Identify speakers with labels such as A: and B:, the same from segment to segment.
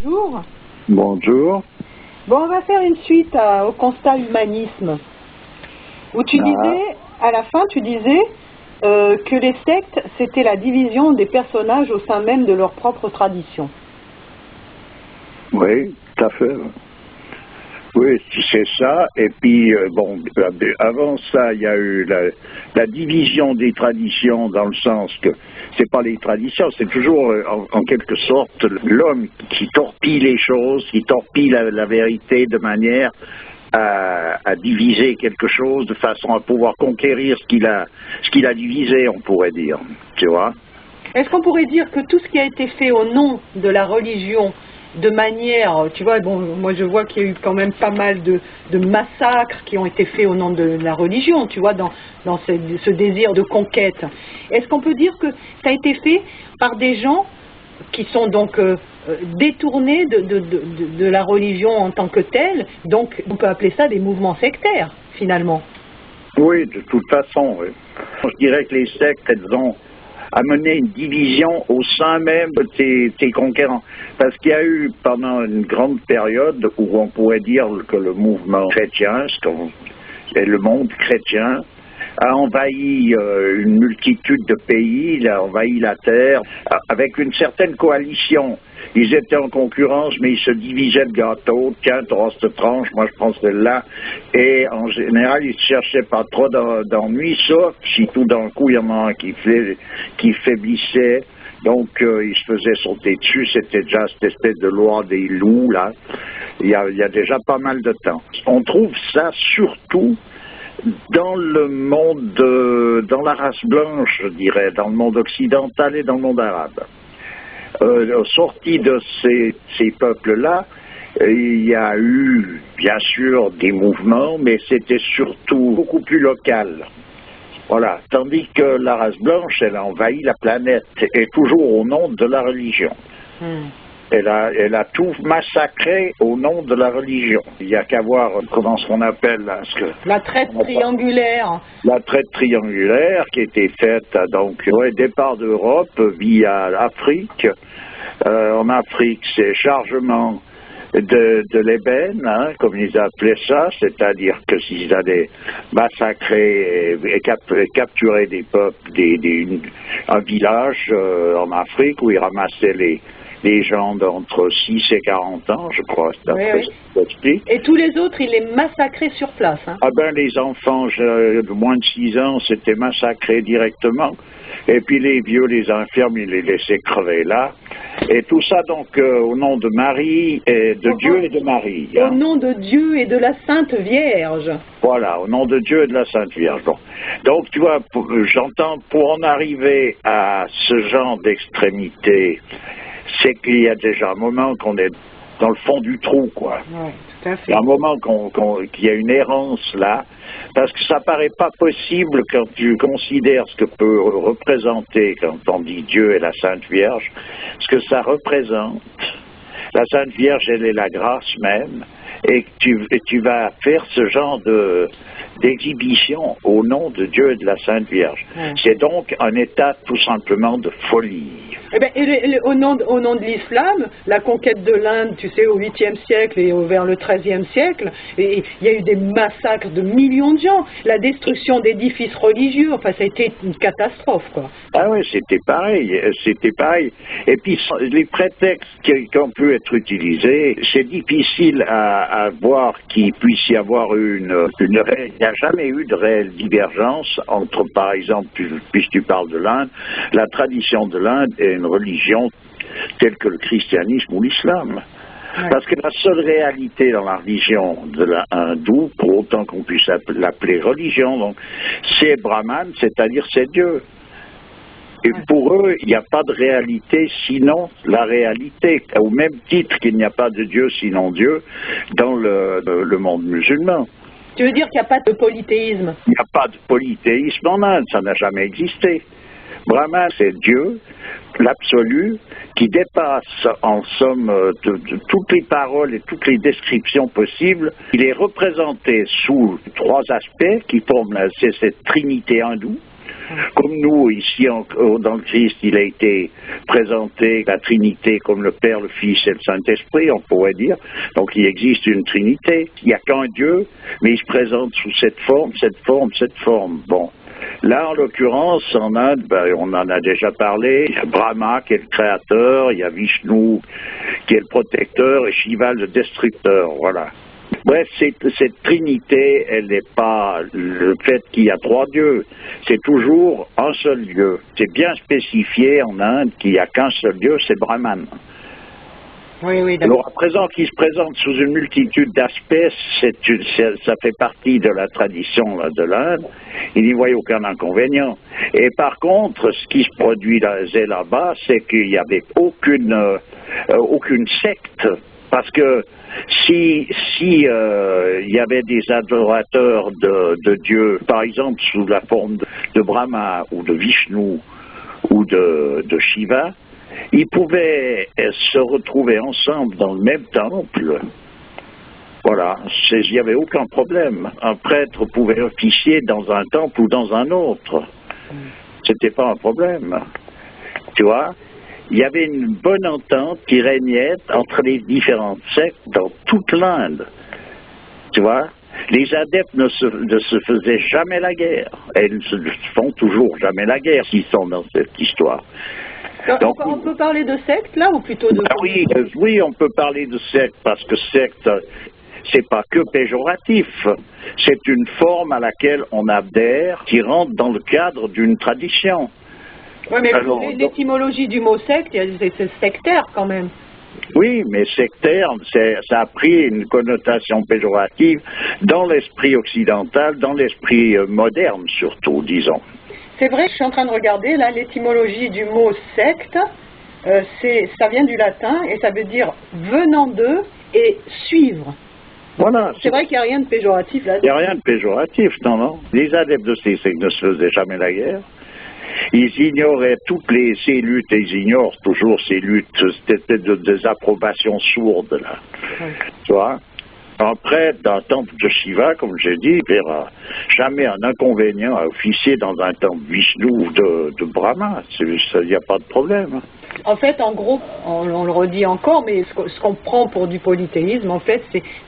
A: bonjour.
B: Bonjour.
A: Bon, on va faire une suite au constat humanisme. Où tu disais, à la fin, tu disais que les sectes, c'était la division des personnages au sein même de leur propre tradition.
B: Oui, tout à fait. Oui, c'est ça. Et puis, bon, avant ça, il y a eu la division des traditions dans le sens que c'est pas les traditions, c'est toujours en quelque sorte l'homme qui torpille les choses, qui torpille la vérité de manière à diviser quelque chose de façon à pouvoir conquérir ce qu'il a divisé, on pourrait dire. Tu vois?
A: Est-ce qu'on pourrait dire que tout ce qui a été fait au nom de la religion, de manière, tu vois, bon, moi je vois qu'il y a eu quand même pas mal de massacres qui ont été faits au nom de la religion, tu vois, dans ce désir de conquête. Est-ce qu'on peut dire que ça a été fait par des gens qui sont donc détournés de la religion en tant que telle, donc on peut appeler ça des mouvements sectaires, finalement?
B: Oui, de toute façon, oui. Je dirais que les sectes, elles ont amené une division au sein même de tes conquérants. Parce qu'il y a eu pendant une grande période où on pourrait dire que le mouvement chrétien, et le monde chrétien, a envahi une multitude de pays, il a envahi la terre, avec une certaine coalition. Ils étaient en concurrence, mais ils se divisaient le gâteau. Tiens, tu auras cette tranche, moi je prends celle-là. Et en général, ils ne cherchaient pas trop d'ennuis, sauf si tout d'un coup, il y en a un qui faiblissait. Donc, ils se faisaient sauter dessus. C'était déjà cette espèce de loi des loups, là. Il y a déjà pas mal de temps. On trouve ça surtout dans le monde, dans la race blanche, je dirais, dans le monde occidental et dans le monde arabe. Sorti de ces peuples-là, il y a eu, bien sûr, des mouvements, mais c'était surtout beaucoup plus local. Voilà. Tandis que la race blanche, elle a envahi la planète, et toujours au nom de la religion. Elle a tout massacré au nom de la religion. Il n'y a qu'à voir comment ce qu'on appelle
A: la traite triangulaire.
B: La traite triangulaire qui a été faite donc départ d'Europe via l'Afrique. En Afrique, c'est chargement de l'ébène, hein, comme ils appelaient ça, c'est-à-dire que s'ils allaient massacrer et capturer des peuples, un village en Afrique où ils ramassaient les gens d'entre 6 et 40 ans, je crois.
A: Oui. Et tous les autres, ils les massacraient sur place. Hein.
B: Ah ben, les enfants de moins de 6 ans, c'était massacré directement. Et puis les vieux, les infirmes, ils les laissaient crever là. Et tout ça, donc, au nom de Marie, et de Dieu et de Marie.
A: Au nom de Dieu et de la Sainte Vierge.
B: Voilà, au nom de Dieu et de la Sainte Vierge. Bon. Donc, tu vois, j'entends, pour en arriver à ce genre d'extrémité, c'est qu'il y a déjà un moment qu'on est dans le fond du trou, quoi.
A: Ouais, tout à fait.
B: Il y a un moment qu'il y a une errance là, parce que ça paraît pas possible quand tu considères ce que peut représenter, quand on dit Dieu et la Sainte Vierge, ce que ça représente. La Sainte Vierge, elle est la grâce même, et tu vas faire ce genre d'exhibition au nom de Dieu et de la Sainte Vierge. C'est donc un état tout simplement de folie.
A: Eh bien, au nom de l'islam, la conquête de l'Inde, tu sais, au 8e siècle et vers le 13e siècle, et il y a eu des massacres de millions de gens, la destruction d'édifices religieux, enfin, ça a été une catastrophe, quoi.
B: Ah oui, c'était pareil. Et puis, les prétextes qui ont pu être utilisés, c'est difficile à voir qu'il puisse y avoir il n'y a jamais eu de réelle divergence entre, par exemple, puisque tu parles de l'Inde, la tradition de l'Inde et une religion telle que le christianisme ou l'islam. Ouais. Parce que la seule réalité dans la religion de l'hindou, pour autant qu'on puisse l'appeler religion, donc, c'est Brahman, c'est-à-dire c'est Dieu. Et pour eux, il n'y a pas de réalité sinon la réalité, au même titre qu'il n'y a pas de Dieu sinon Dieu dans le monde musulman.
A: Tu veux dire qu'il n'y a pas de polythéisme?
B: Il n'y a pas de polythéisme en Inde, ça n'a jamais existé. Brahman, c'est Dieu, l'absolu, qui dépasse en somme toutes les paroles et toutes les descriptions possibles. Il est représenté sous 3 aspects qui forment cette trinité hindoue. Comme nous, ici, dans le Christ, il a été présenté la Trinité comme le Père, le Fils et le Saint-Esprit, on pourrait dire. Donc il existe une Trinité. Il n'y a qu'un Dieu, mais il se présente sous cette forme, cette forme, cette forme. Bon. Là, en l'occurrence, en Inde, on en a déjà parlé, il y a Brahma qui est le créateur, il y a Vishnu qui est le protecteur et Shiva le destructeur, voilà. Bref, cette trinité, elle n'est pas le fait qu'il y a trois dieux, c'est toujours un seul dieu. C'est bien spécifié en Inde qu'il n'y a qu'un seul dieu, c'est Brahman.
A: Oui,
B: alors à présent qu'il se présente sous une multitude d'aspects, ça fait partie de la tradition là, de l'Inde, il n'y voit aucun inconvénient. Et par contre, ce qui se produit là-bas, c'est qu'il n'y avait aucune secte, parce que si il y avait des adorateurs de Dieu, par exemple sous la forme de Brahma ou de Vishnu ou de Shiva, ils pouvaient se retrouver ensemble dans le même temple. Voilà, il n'y avait aucun problème. Un prêtre pouvait officier dans un temple ou dans un autre. C'était pas un problème. Tu vois, il y avait une bonne entente qui régnait entre les différentes sectes dans toute l'Inde. Tu vois, les adeptes ne se faisaient jamais la guerre. Elles ne se font toujours jamais la guerre s'ils sont dans cette histoire.
A: Donc, on peut parler de secte, là, ou plutôt de...
B: Oui, on peut parler de secte, parce que secte, c'est pas que péjoratif. C'est une forme à laquelle on adhère, qui rentre dans le cadre d'une tradition.
A: Oui, mais l'étymologie du mot secte, c'est sectaire, quand même.
B: Oui, mais sectaire, ça a pris une connotation péjorative dans l'esprit occidental, dans l'esprit moderne, surtout, disons.
A: C'est vrai, je suis en train de regarder, là, l'étymologie du mot secte, ça vient du latin et ça veut dire venant d'eux et suivre.
B: Voilà.
A: C'est vrai qu'il n'y a rien de péjoratif là-dedans.
B: Il n'y a rien de péjoratif, non. Les adeptes de ces sectes ne se faisaient jamais la guerre. Ils ignoraient ces luttes, et ils ignorent toujours ces luttes, c'était des approbations sourdes, là. Oui. Tu vois? Un prêtre dans le temple de Shiva, comme j'ai dit, il verra jamais un inconvénient à officier dans un temple Vishnu ou de Brahma. Il n'y a pas de problème.
A: En fait, en gros, on le redit encore, mais ce qu'on prend pour du polythéisme, en fait,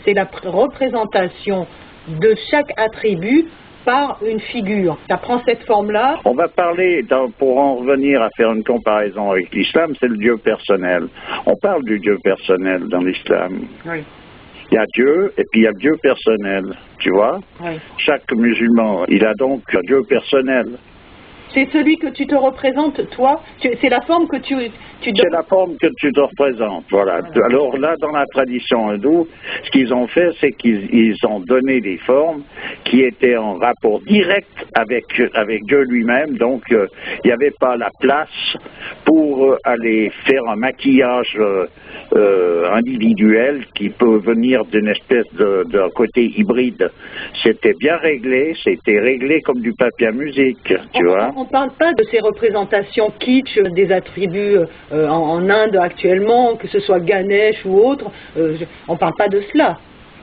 A: c'est la représentation de chaque attribut par une figure. Ça prend cette forme-là.
B: On va parler, pour en revenir à faire une comparaison avec l'islam, c'est le Dieu personnel. On parle du Dieu personnel dans l'islam.
A: Oui.
B: Il y a Dieu et puis il y a le Dieu personnel, tu vois.
A: Oui.
B: Chaque musulman, il a donc un Dieu personnel.
A: C'est celui que tu te représentes, toi. C'est la forme que tu donnes.
B: C'est la forme que tu te représentes, voilà. Alors là, dans la tradition hindoue, ce qu'ils ont fait, c'est qu'ils ont donné des formes qui étaient en rapport direct avec Dieu lui-même. Donc, il n'y avait pas la place pour aller faire un maquillage individuel qui peut venir d'une espèce d'un côté hybride. C'était bien réglé, c'était réglé comme du papier à musique, tu vois.
A: On ne parle pas de ces représentations kitsch des attributs en Inde actuellement, que ce soit Ganesh ou autre, on ne parle pas de cela.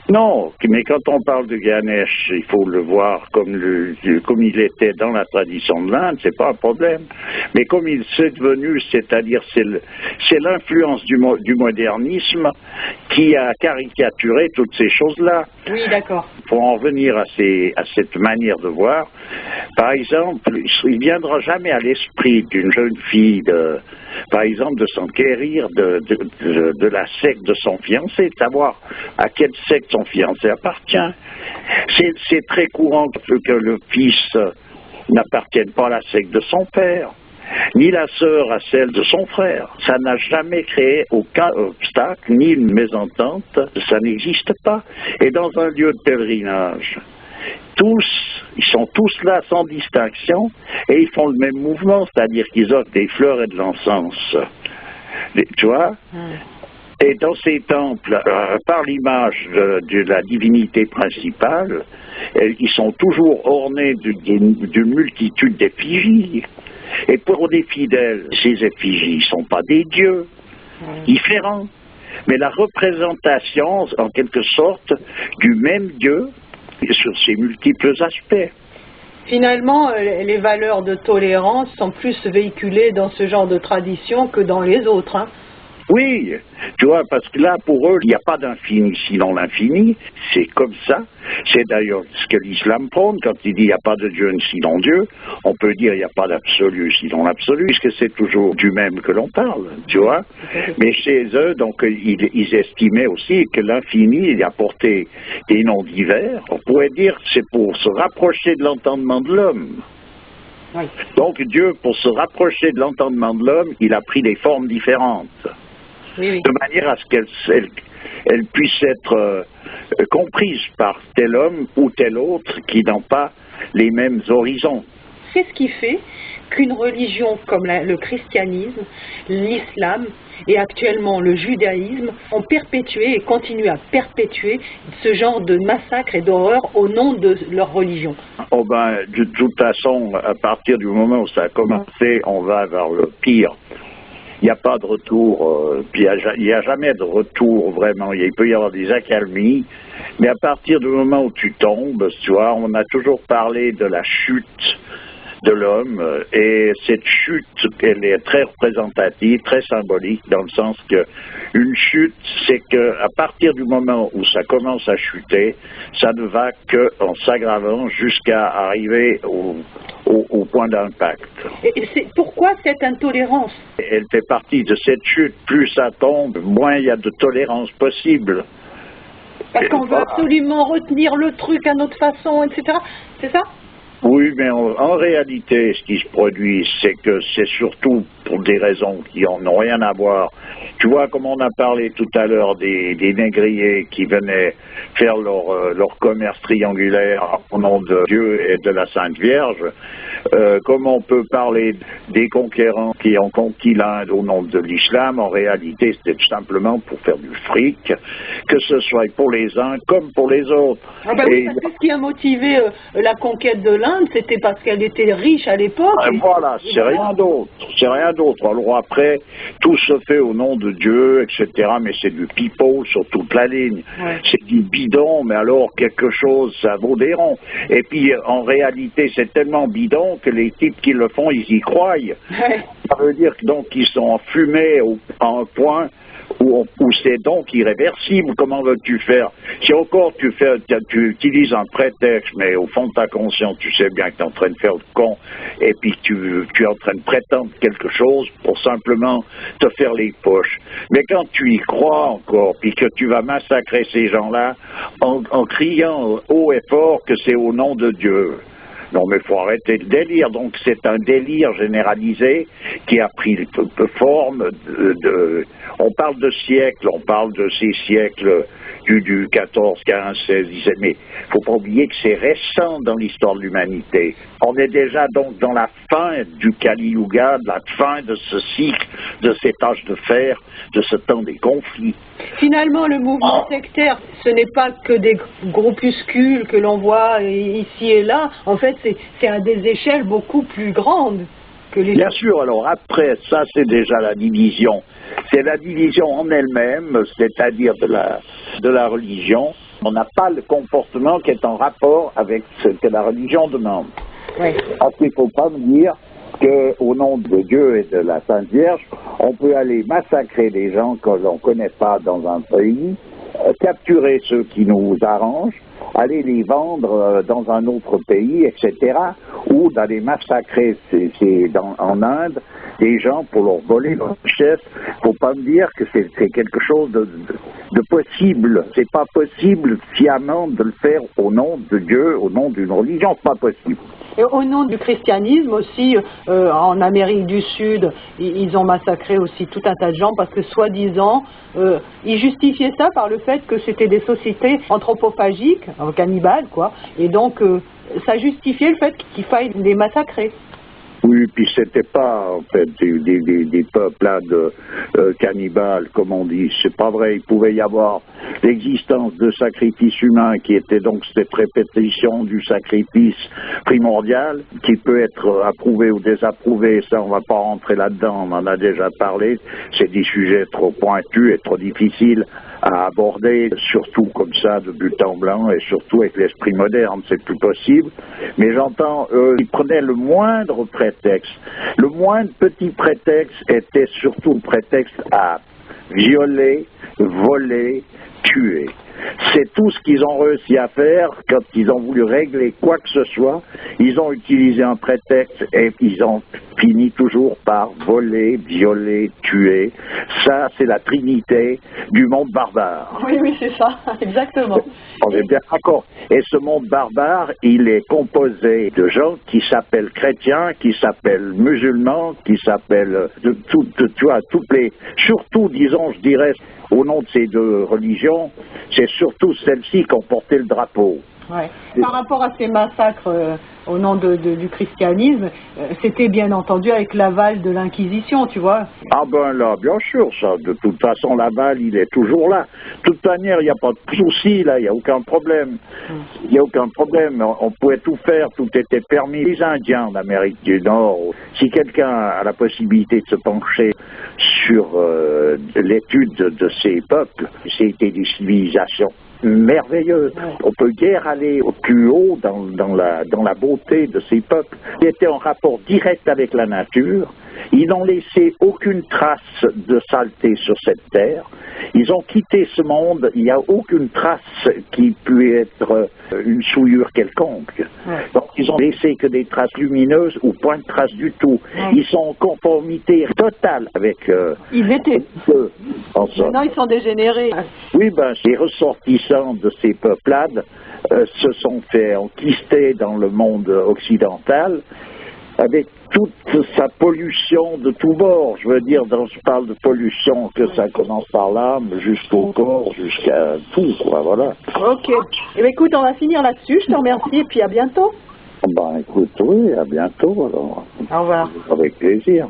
B: Non, mais quand on parle de Ganesh, il faut le voir comme il était dans la tradition de l'Inde, c'est pas un problème. Mais comme il s'est devenu, c'est-à-dire c'est l'influence du modernisme qui a caricaturé toutes ces choses-là.
A: Oui, d'accord.
B: Pour en revenir à cette manière de voir, par exemple, il ne viendra jamais à l'esprit d'une jeune fille, par exemple, de s'enquérir de la secte de son fiancé, de savoir à quelle secte son fiancé appartient. C'est très courant que le fils n'appartienne pas à la secte de son père, ni la sœur à celle de son frère. Ça n'a jamais créé aucun obstacle, ni une mésentente, ça n'existe pas. Et dans un lieu de pèlerinage, ils sont tous là sans distinction et ils font le même mouvement, c'est-à-dire qu'ils offrent des fleurs et de l'encens. Tu vois? Et dans ces temples, par l'image de la divinité principale, ils sont toujours ornés d'une multitude d'effigies. Et pour des fidèles, ces effigies ne sont pas des dieux différents, mais la représentation, en quelque sorte, du même Dieu sur ses multiples aspects.
A: Finalement, les valeurs de tolérance sont plus véhiculées dans ce genre de tradition que dans les autres. Hein.
B: Oui, tu vois, parce que là, pour eux, il n'y a pas d'infini, sinon l'infini, c'est comme ça. C'est d'ailleurs ce que l'islam prône, quand il dit il n'y a pas de Dieu sinon Dieu, on peut dire il n'y a pas d'absolu sinon l'absolu, puisque c'est toujours du même que l'on parle, tu vois. Mais chez eux, donc, ils estimaient aussi que l'infini, il apportait des noms divers. On pourrait dire que c'est pour se rapprocher de l'entendement de l'homme.
A: Oui.
B: Donc Dieu, pour se rapprocher de l'entendement de l'homme, il a pris des formes différentes.
A: Oui.
B: De manière à ce qu'elle puisse être comprise par tel homme ou tel autre qui n'ont pas les mêmes horizons.
A: C'est ce qui fait qu'une religion comme le christianisme, l'islam et actuellement le judaïsme ont perpétué et continuent à perpétuer ce genre de massacre et d'horreur au nom de leur religion.
B: Oh ben, de toute façon, à partir du moment où ça a commencé, on va vers le pire. Il n'y a pas de retour, puis il n'y a jamais de retour vraiment. Il peut y avoir des accalmies, mais à partir du moment où tu tombes, tu vois, on a toujours parlé de la chute de l'homme, et cette chute, elle est très représentative, très symbolique, dans le sens que une chute, c'est que à partir du moment où ça commence à chuter, ça ne va qu'en s'aggravant jusqu'à arriver au point d'impact.
A: Et pourquoi cette intolérance?
B: Elle fait partie de cette chute. Plus ça tombe, moins il y a de tolérance possible.
A: Parce qu'on veut absolument retenir le truc à notre façon, etc. C'est ça?
B: Oui, mais en réalité, ce qui se produit, c'est que c'est surtout pour des raisons qui n'ont rien à voir. Tu vois, comme on a parlé tout à l'heure des négriers qui venaient faire leur commerce triangulaire au nom de Dieu et de la Sainte Vierge, comme on peut parler des conquérants qui ont conquis l'Inde au nom de l'islam, en réalité, c'était tout simplement pour faire du fric, que ce soit pour les uns comme pour les autres.
A: Ah ben oui, parce que ce qui a motivé la conquête de l'Inde, c'était parce qu'elle était riche à l'époque.
B: Voilà, c'est rien d'autre. C'est rien d'autre. Alors après, tout se fait au nom de Dieu, etc. Mais c'est du pipeau sur toute la ligne.
A: Ouais.
B: C'est du bidon, mais alors quelque chose, ça vaut des ronds. Et puis, en réalité, c'est tellement bidon que les types qui le font, ils y croient.
A: Ouais.
B: Ça veut dire donc qu'ils sont enfumés à un point où c'est donc irréversible. Comment veux-tu faire? Si encore tu utilises un prétexte, mais au fond de ta conscience, tu sais bien que tu es en train de faire le con, et puis tu es en train de prétendre quelque chose pour simplement te faire les poches. Mais quand tu y crois encore, puis que tu vas massacrer ces gens-là en criant haut et fort que c'est au nom de Dieu. Non, mais il faut arrêter le délire. Donc, c'est un délire généralisé qui a pris forme on parle de siècles, on parle de ces siècles du 14, 15, 16, 17, mais il ne faut pas oublier que c'est récent dans l'histoire de l'humanité. On est déjà donc dans la fin du Kali Yuga, de la fin de ce cycle, de cet âge de fer, de ce temps des conflits.
A: Finalement, le mouvement sectaire, ce n'est pas que des groupuscules que l'on voit ici et là. En fait, c'est à des échelles beaucoup plus grandes que les...
B: Bien sûr, alors après, ça c'est déjà la division. C'est la division en elle-même, c'est-à-dire de la religion. On n'a pas le comportement qui est en rapport avec ce que la religion demande.
A: Oui.
B: Parce qu'il ne faut pas me dire qu'au nom de Dieu et de la Sainte Vierge, on peut aller massacrer des gens que l'on ne connaît pas dans un pays, capturer ceux qui nous arrangent, aller les vendre dans un autre pays, etc., ou d'aller massacrer en Inde des gens pour leur voler leur richesse. Il ne faut pas me dire que c'est quelque chose de possible. C'est pas possible sciemment de le faire au nom de Dieu, au nom d'une religion, c'est pas possible.
A: Et au nom du christianisme aussi, en Amérique du Sud, ils ont massacré aussi tout un tas de gens parce que soi-disant, ils justifiaient ça par le fait que c'était des sociétés anthropophagiques, cannibales quoi, et donc ça justifiait le fait qu'il faille les massacrer.
B: Oui, puis c'était pas en fait des peuplades cannibales, comme on dit. C'est pas vrai. Il pouvait y avoir l'existence de sacrifices humains qui était donc cette répétition du sacrifice primordial, qui peut être approuvé ou désapprouvé. Ça, on va pas rentrer là-dedans. On en a déjà parlé. C'est des sujets trop pointus et trop difficiles à aborder, surtout comme ça, de but en blanc, et surtout avec l'esprit moderne, c'est plus possible. Mais j'entends, ils prenaient le moindre prétexte. Le moindre petit prétexte était surtout le prétexte à violer, voler, tuer. C'est tout ce qu'ils ont réussi à faire quand ils ont voulu régler quoi que ce soit. Ils ont utilisé un prétexte et ils ont fini toujours par voler, violer, tuer. Ça, c'est la trinité du monde barbare.
A: Oui, oui, c'est ça, exactement.
B: On est bien d'accord. Et ce monde barbare, il est composé de gens qui s'appellent chrétiens, qui s'appellent musulmans, qui s'appellent tu vois, toutes les, surtout, disons, je dirais, au nom de ces deux religions, c'est surtout celles-ci qui ont porté le drapeau.
A: Ouais. Par rapport à ces massacres au nom du christianisme, c'était bien entendu avec l'aval de l'Inquisition, tu vois.
B: Ah ben là, bien sûr, ça. De toute façon, l'aval, il est toujours là. De toute manière, il n'y a pas de souci, là, il n'y a aucun problème. Il n'y a aucun problème. On pouvait tout faire, tout était permis. Les Indiens d'Amérique du Nord, si quelqu'un a la possibilité de se pencher sur l'étude de ces peuples, c'était des civilisations merveilleuses. On peut guère aller au plus haut dans la beauté de ces peuples. Ils étaient en rapport direct avec la nature. Ils n'ont laissé aucune trace de saleté sur cette terre. Ils ont quitté ce monde. Il n'y a aucune trace qui puisse être une souillure quelconque. Donc, ils ont laissé que des traces lumineuses ou point de trace du tout. Ils sont en conformité totale avec
A: ils étaient.
B: eux.
A: Maintenant, ils sont dégénérés.
B: Oui, ben, les ressortissants de ces peuplades se sont fait enquister dans le monde occidental avec toute sa pollution de tous bords. Je veux dire, je parle de pollution, que ça commence par l'âme, jusqu'au corps, jusqu'à tout, quoi, voilà.
A: Ok. Eh bien, écoute, on va finir là-dessus. Je te remercie et puis à bientôt.
B: Ben, écoute, oui, à bientôt, alors.
A: Au revoir.
B: Avec plaisir.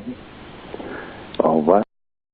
B: Au revoir.